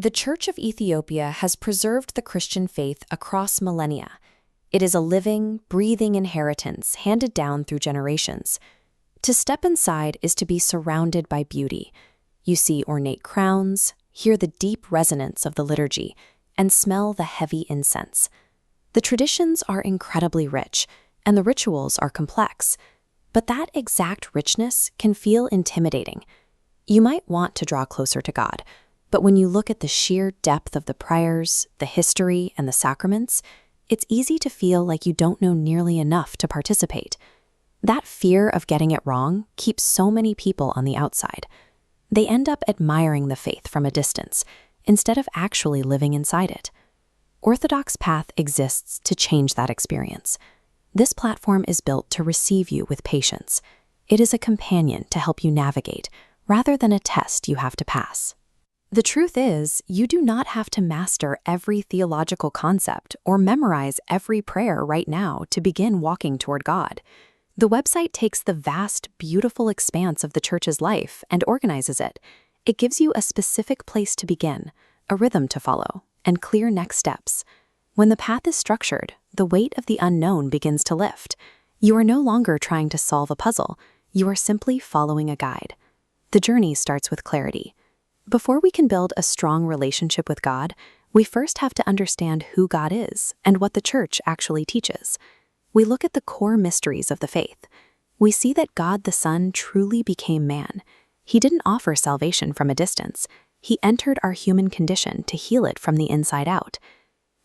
The Church of Ethiopia has preserved the Christian faith across millennia. It is a living, breathing inheritance handed down through generations. To step inside is to be surrounded by beauty. You see ornate crowns, hear the deep resonance of the liturgy, and smell the heavy incense. The traditions are incredibly rich, and the rituals are complex. But that exact richness can feel intimidating. You might want to draw closer to God, but when you look at the sheer depth of the prayers, the history, and the sacraments, it's easy to feel like you don't know nearly enough to participate. That fear of getting it wrong keeps so many people on the outside. They end up admiring the faith from a distance, instead of actually living inside it. OrthodoxPath exists to change that experience. This platform is built to receive you with patience. It is a companion to help you navigate, rather than a test you have to pass. The truth is, you do not have to master every theological concept or memorize every prayer right now to begin walking toward God. The website takes the vast, beautiful expanse of the Church's life and organizes it. It gives you a specific place to begin, a rhythm to follow, and clear next steps. When the path is structured, the weight of the unknown begins to lift. You are no longer trying to solve a puzzle. You are simply following a guide. The journey starts with clarity. Before we can build a strong relationship with God, we first have to understand who God is and what the Church actually teaches. We look at the core mysteries of the faith. We see that God the Son truly became man. He didn't offer salvation from a distance. He entered our human condition to heal it from the inside out.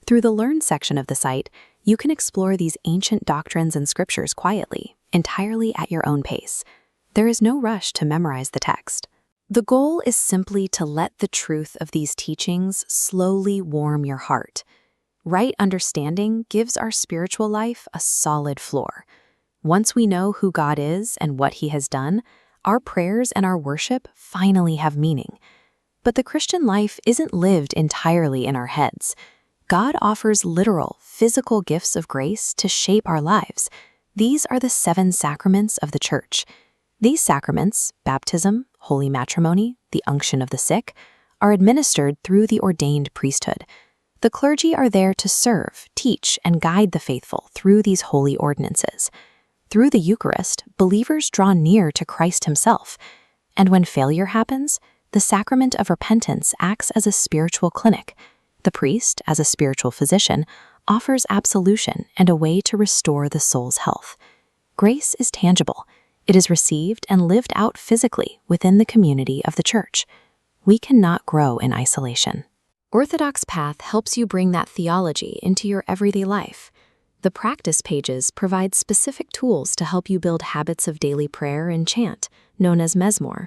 Through the Learn section of the site, you can explore these ancient doctrines and scriptures quietly, entirely at your own pace. There is no rush to memorize the text. The goal is simply to let the truth of these teachings slowly warm your heart. Right understanding gives our spiritual life a solid floor. Once we know who God is and what He has done, our prayers and our worship finally have meaning. But the Christian life isn't lived entirely in our heads. God offers literal, physical gifts of grace to shape our lives. These are the 7 sacraments of the Church. These sacraments, baptism, holy matrimony, the unction of the sick, are administered through the ordained priesthood. The clergy are there to serve, teach, and guide the faithful through these holy ordinances. Through the Eucharist, believers draw near to Christ Himself. And when failure happens, the sacrament of repentance acts as a spiritual clinic. The priest, as a spiritual physician, offers absolution and a way to restore the soul's health. Grace is tangible. It is received and lived out physically within the community of the Church. We cannot grow in isolation. OrthodoxPath helps you bring that theology into your everyday life. The practice pages provide specific tools to help you build habits of daily prayer and chant, known as mezmor.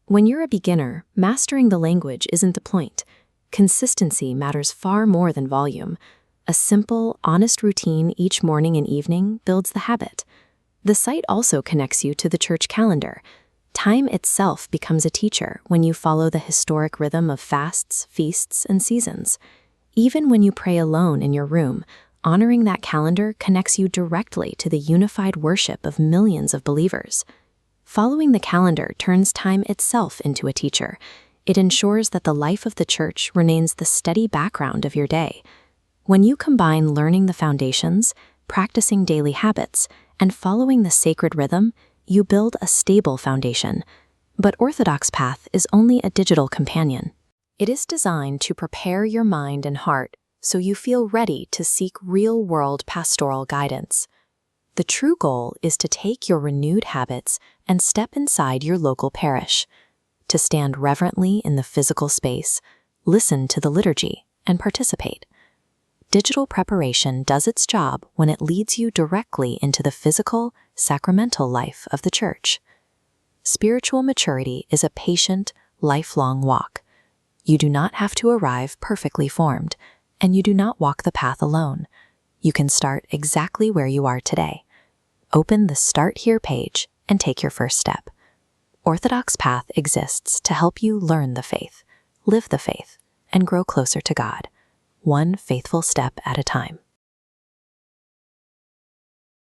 When you're a beginner, mastering the language isn't the point. Consistency matters far more than volume. A simple, honest routine each morning and evening builds the habit. The site also connects you to the Church calendar. Time itself becomes a teacher when you follow the historic rhythm of fasts, feasts, and seasons. Even when you pray alone in your room, honoring that calendar connects you directly to the unified worship of millions of believers. Following the calendar turns time itself into a teacher. It ensures that the life of the Church remains the steady background of your day. When you combine learning the foundations, practicing daily habits, and following the sacred rhythm, you build a stable foundation. But OrthodoxPath is only a digital companion. It is designed to prepare your mind and heart so you feel ready to seek real-world pastoral guidance. The true goal is to take your renewed habits and step inside your local parish, to stand reverently in the physical space, listen to the liturgy, and participate. Digital preparation does its job when it leads you directly into the physical, sacramental life of the Church. Spiritual maturity is a patient, lifelong walk. You do not have to arrive perfectly formed, and you do not walk the path alone. You can start exactly where you are today. Open the Start Here page and take your first step. OrthodoxPath exists to help you learn the faith, live the faith, and grow closer to God, one faithful step at a time.